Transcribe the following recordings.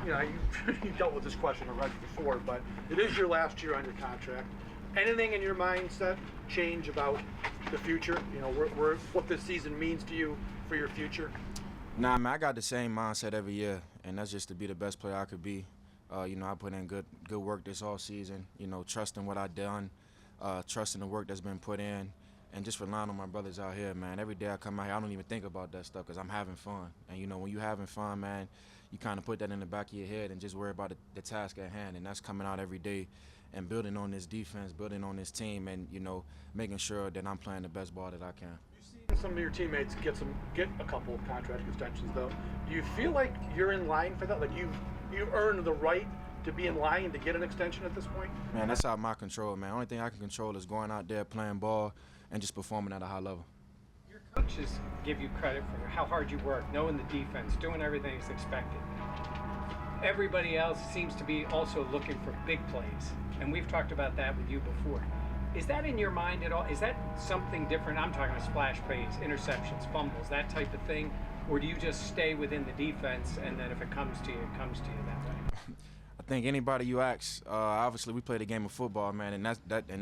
you dealt with this question already before, but it is your last year on your contract. Anything in your mindset change about the future? What this season means to you for your future? Nah, man, I got the same mindset every year, and that's just to be the best player I could be. I put in good work this all season. Trusting what I've done, trusting the work that's been put in, and just relying on my brothers out here, man. Every day I come out here, I don't even think about that stuff because I'm having fun. And, when you're having fun, man, you kind of put that in the back of your head and just worry about the task at hand. And that's coming out every day and building on this defense, building on this team, and, making sure that I'm playing the best ball that I can. You've seen some of your teammates get a couple of contract extensions, though. Do you feel like you're in line for that? Like you earned the right to be in line to get an extension at this point? Man, that's out of my control, man. Only thing I can control is going out there, playing ball, and just performing at a high level. Your coaches give you credit for how hard you work, knowing the defense, doing everything that's expected. Everybody else seems to be also looking for big plays, and we've talked about that with you before. Is that in your mind at all? Is that something different? I'm talking about splash plays, interceptions, fumbles, that type of thing, or do you just stay within the defense and then if it comes to you, it comes to you that way? I think anybody you ask, obviously we play the game of football, man, and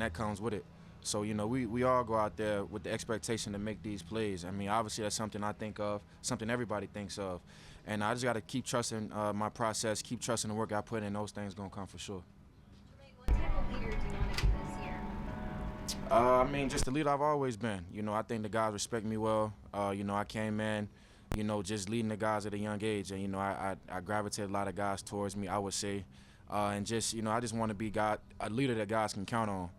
that comes with it. So, we all go out there with the expectation to make these plays. I mean, obviously that's something I think of, something everybody thinks of. And I just got to keep trusting my process, keep trusting the work I put in, those things going to come for sure. Tremaine, what type of leader do you want to be this year? Just the leader I've always been. I think the guys respect me well. I came in, just leading the guys at a young age. And, I gravitated a lot of guys towards me, I would say. And just, I just want to be a leader that guys can count on,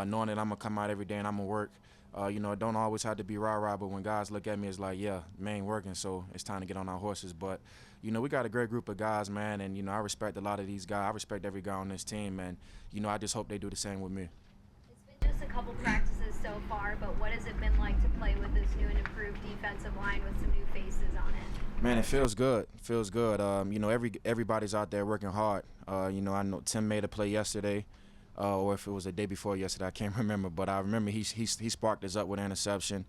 knowing that I'm going to come out every day and I'm going to work. It don't always have to be rah-rah, but when guys look at me, it's like, yeah, man, working, so it's time to get on our horses. But, we got a great group of guys, man, and, I respect a lot of these guys. I respect every guy on this team, and, I just hope they do the same with me. It's been just a couple practices so far, but what has it been like to play with this new and improved defensive line with some new faces on it? Man, it feels good. It feels good. Everybody's out there working hard. I know Tim made a play yesterday. Or if it was the day before yesterday, I can't remember. But I remember he sparked us up with an interception.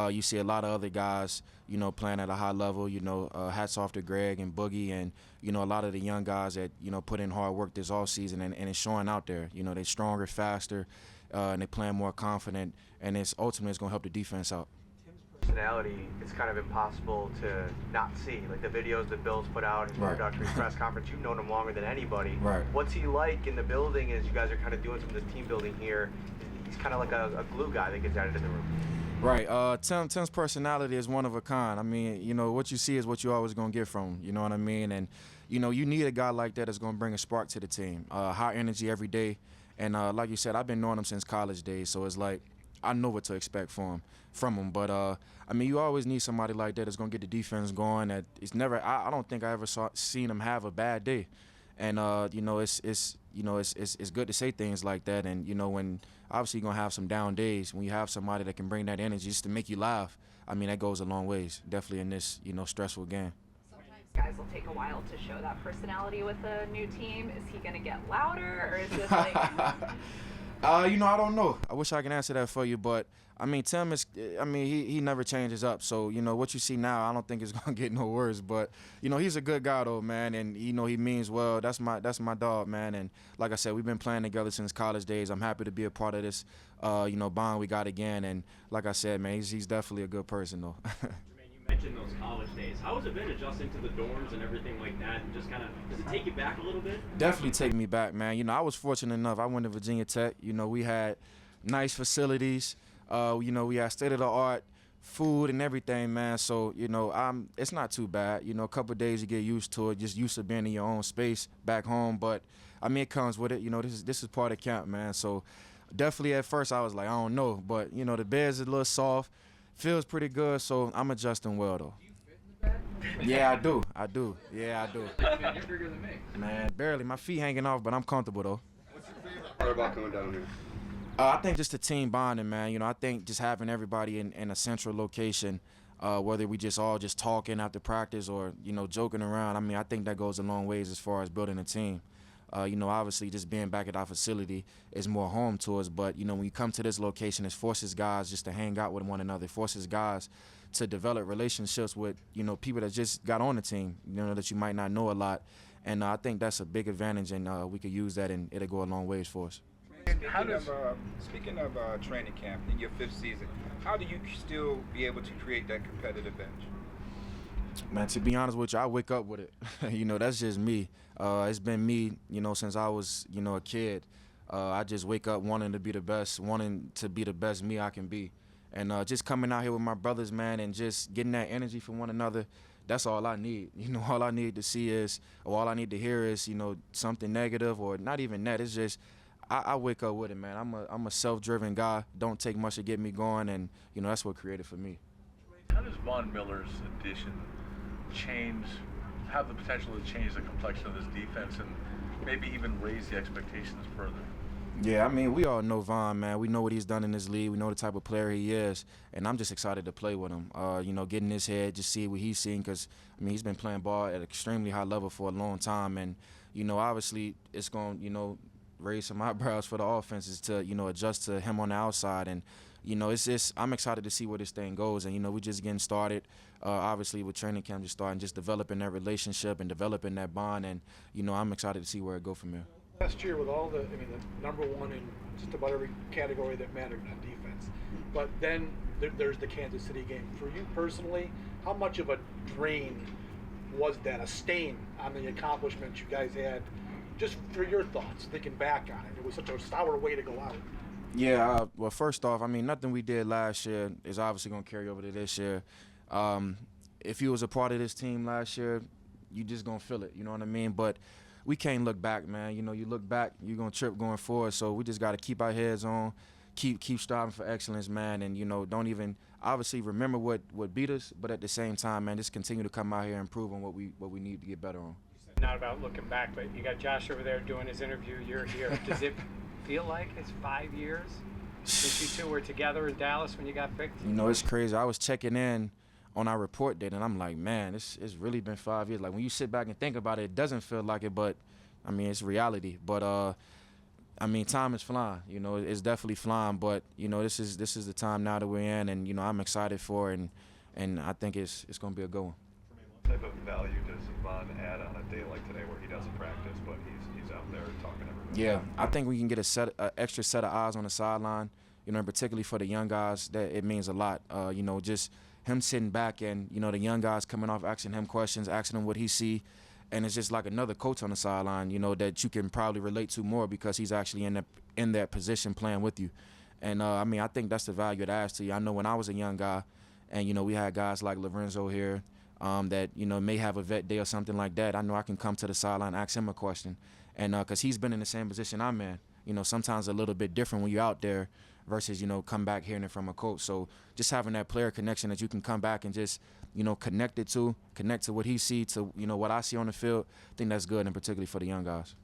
You see a lot of other guys, playing at a high level. Hats off to Greg and Boogie and, a lot of the young guys that, put in hard work this all season and it's showing out there. They're stronger, faster, and they're playing more confident. And ultimately it's going to help the defense out. Personality, it's kind of impossible to not see. Like the videos that Bill's put out in his introductory press conference, you've known him longer than anybody. Right. What's he like in the building as you guys are kind of doing some of this team building here? He's kind of like a glue guy that gets added in the room. Right. Tim's personality is one of a kind. I mean, what you see is what you're always going to get from him. You know what I mean? And, you need a guy like that that's going to bring a spark to the team. High energy every day. And like you said, I've been knowing him since college days, so it's like I know what to expect from him. But you always need somebody like that that's gonna get the defense going. That it's never. I don't think I ever seen him have a bad day. And it's good to say things like that. And when obviously you're gonna have some down days, when you have somebody that can bring that energy just to make you laugh, that goes a long ways. Definitely in this stressful game. Sometimes guys will take a while to show that personality with a new team. Is he gonna get louder, or is this like? I don't know. I wish I could answer that for you, but Tim is. He never changes up. So what you see now, I don't think it's gonna get no worse. But he's a good guy though, man, and he means well. That's my dog, man. And like I said, we've been playing together since college days. I'm happy to be a part of this, bond we got again. And like I said, man, he's definitely a good person though. Mentioned those college days. How has it been adjusting to the dorms and everything like that, and just kind of, does it take you back a little bit? Definitely take me back, man. I was fortunate enough. I went to Virginia Tech. We had nice facilities. We had state-of-the-art food and everything, man. So, it's not too bad. A couple of days you get used to it, just used to being in your own space back home. But, it comes with it. This is part of camp, man. So, definitely at first I was like, I don't know. But, the bed's a little soft. Feels pretty good, so I'm adjusting well, though. Do you fit in the bed? Yeah, I do. Yeah, I do. Man, you're bigger than me. Man, barely. My feet hanging off, but I'm comfortable, though. What's your favorite part about coming down here? I think just the team bonding, man. I think just having everybody in a central location, whether we just all talking after practice or, joking around, I think that goes a long ways as far as building a team. Obviously just being back at our facility is more home to us, but, when you come to this location, it forces guys just to hang out with one another. It forces guys to develop relationships with, you know, people that just got on the team, you know, that you might not know a lot. And I think that's a big advantage, and we could use that, and it'll go a long ways for us. Speaking of training camp in your 5th season, how do you still be able to create that competitive edge? Man, to be honest with you, I wake up with it. You know, that's just me. It's been me, you know, since I was, you know, a kid. I just wake up wanting to be the best me I can be. And just coming out here with my brothers, man, and just getting that energy from one another, that's all I need. You know, all I need to see is, or all I need to hear is, you know, something negative, or not even that. It's just, I wake up with it, man. I'm a self-driven guy. Don't take much to get me going, and, you know, that's what created for me. How does Von Miller's addition have the potential to change the complexion of this defense and maybe even raise the expectations further? Yeah, I mean, we all know Von, man. We know what he's done in this league. We know the type of player he is, and I'm just excited to play with him. You know, get in his head, just see what he's seeing, because, I mean, he's been playing ball at an extremely high level for a long time, and, you know, obviously it's going to, you know, raise some eyebrows for the offenses to, you know, adjust to him on the outside. And, you know, it's just, I'm excited to see where this thing goes. And, you know, we just getting started, obviously, with training camp just starting, just developing that relationship and developing that bond. And, you know, I'm excited to see where it goes from here. Last year with all the number one in just about every category that mattered on defense. But then there's the Kansas City game. For you personally, how much of a drain was that, a stain on the accomplishments you guys had? Just for your thoughts, thinking back on it. It was such a sour way to go out. Yeah, well, first off, I mean, nothing we did last year is obviously going to carry over to this year. If you was a part of this team last year, you just going to feel it, you know what I mean? But we can't look back, man. You know, you look back, you're going to trip going forward. So we just got to keep our heads on, keep striving for excellence, man. And, you know, don't even obviously remember what beat us, but at the same time, man, just continue to come out here and improve on what we need to get better on. Not about looking back, but you got Josh over there doing his interview. You're here. Does it feel like it's 5 years since you two were together in Dallas when you got picked? You know, it's crazy. I was checking in on our report date, and I'm like, man, it's really been 5 years. Like, when you sit back and think about it, it doesn't feel like it, but, I mean, it's reality. But, I mean, time is flying. You know, it's definitely flying. But, you know, this is the time now that we're in, and, you know, I'm excited for it, and I think it's going to be a good one. What type of value does Von add on a day like today where he doesn't practice, but he's out there talking to everybody? Yeah, I think we can get a extra set of eyes on the sideline, you know, and particularly for the young guys, that it means a lot. You know, just him sitting back and, you know, the young guys coming off asking him questions, asking him what he see, and it's just like another coach on the sideline, you know, that you can probably relate to more because he's actually in that position playing with you. And, I mean, I think that's the value it adds to you. I know when I was a young guy and, you know, we had guys like Lorenzo here, that, you know, may have a vet day or something like that, I know I can come to the sideline and ask him a question. And because he's been in the same position I'm in, you know, sometimes a little bit different when you're out there versus, you know, come back hearing it from a coach. So just having that player connection that you can come back and just, you know, connect to what he see to, you know, what I see on the field, I think that's good, and particularly for the young guys.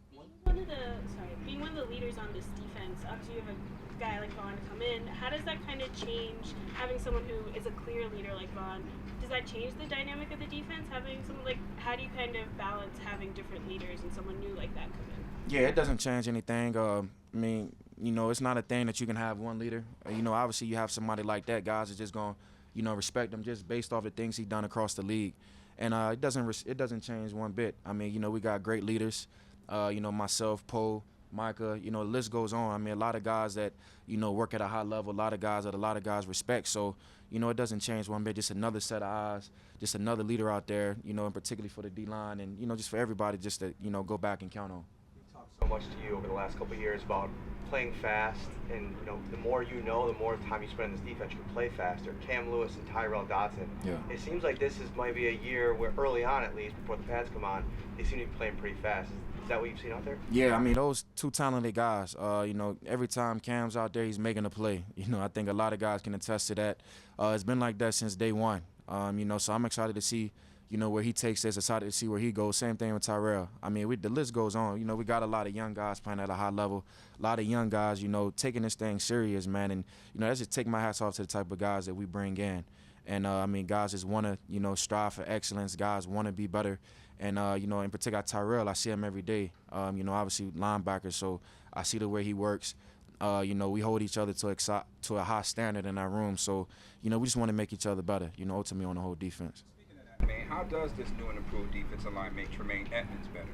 Being one of the leaders on this defense, obviously you have a guy like Vaughn come in. How does that kind of change having someone who is a clear leader like Vaughn? Does that change the dynamic of the defense? Having someone like, how do you kind of balance having different leaders and someone new like that come in? Yeah, it doesn't change anything. I mean, you know, it's not a thing that you can have one leader. You know, obviously you have somebody like that, guys are just going to, you know, respect him just based off the things he's done across the league. And it doesn't change one bit. I mean, you know, we got great leaders. You know, myself, Poe, Micah, you know, the list goes on. I mean, a lot of guys that, you know, work at a high level, a lot of guys that a lot of guys respect. So, you know, it doesn't change one bit. Just another set of eyes, just another leader out there, you know, and particularly for the D-line and, you know, just for everybody just to, you know, go back and count on. We talked so much to you over the last couple of years about playing fast, and, you know, the more you know, the more time you spend in this defense, you can play faster. Cam Lewis and Tyrell Dodson. Yeah. It seems like this is maybe a year where early on, at least, before the pads come on, they seem to be playing pretty fast. Is that what you've seen out there? Yeah, I mean, those two talented guys, you know, every time Cam's out there, he's making a play. You know, I think a lot of guys can attest to that. It's been like that since day one, you know, so I'm excited to see, you know, where he takes this, excited to see where he goes. Same thing with Tyrell. I mean, the list goes on. You know, we got a lot of young guys playing at a high level, a lot of young guys, you know, taking this thing serious, man. And, you know, that's just take my hats off to the type of guys that we bring in. And, I mean, guys just want to, you know, strive for excellence. Guys want to be better. And, you know, in particular, Tyrell, I see him every day. You know, obviously linebacker, so I see the way he works. You know, we hold each other to a high standard in our room. So, you know, we just want to make each other better, you know, ultimately on the whole defense. Speaking of that, man, how does this new and improved defensive line make Tremaine Edmunds better?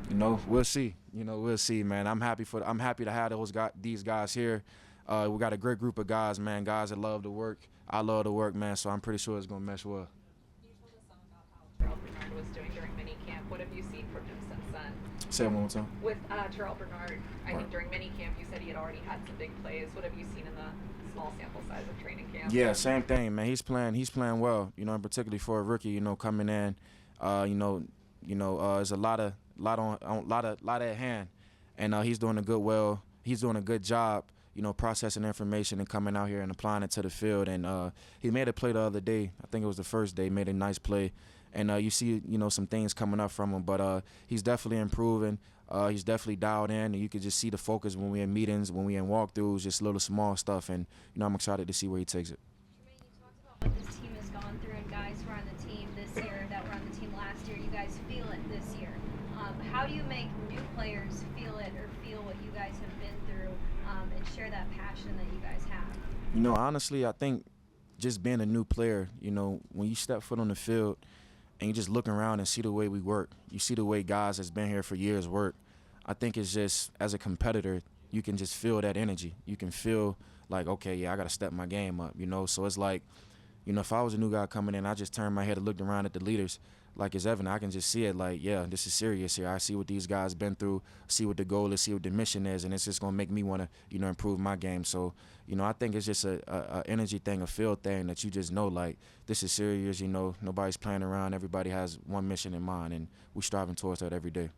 You know, we'll see. You know, we'll see, man. I'm happy to have these guys here. We got a great group of guys, man. Guys that love to work. I love to work, man. So I'm pretty sure it's gonna mesh well. You told us some about how Terrell Bernard was doing during minicamp. What have you seen from him since then? Say it one more time. With Terrell Bernard, I think during minicamp you said he had already had some big plays. What have you seen in the small sample size of training camp? Yeah, same thing, man. He's playing well. You know, and particularly for a rookie, you know, coming in, there's a lot at hand, and he's doing a good job. You know, processing information and coming out here and applying it to the field. And he made a play the other day. I think it was the first day. Made a nice play, and you see, you know, some things coming up from him. But he's definitely improving. He's definitely dialed in, and you could just see the focus when we're in meetings, when we're in walkthroughs, just little small stuff. And you know, I'm excited to see where he takes it. Tremaine, you talked about what this team has gone through, and guys who are on the team this year that were on the team last year. You guys feel it this year. How do you make new players feel it or feel what you guys have been through, and share that passion that you guys have? You know, honestly, I think just being a new player, you know, when you step foot on the field and you just look around and see the way we work, you see the way guys that's been here for years work, I think it's just, as a competitor, you can just feel that energy. You can feel like, okay, yeah, I got to step my game up, you know? So it's like, you know, if I was a new guy coming in, I just turned my head and looked around at the leaders. Like it's evident, I can just see it like, yeah, this is serious here. I see what these guys been through, see what the goal is, see what the mission is, and it's just going to make me want to, you know, improve my game. So, you know, I think it's just a energy thing, a feel thing that you just know, like, this is serious, you know, nobody's playing around. Everybody has one mission in mind, and we're striving towards that every day.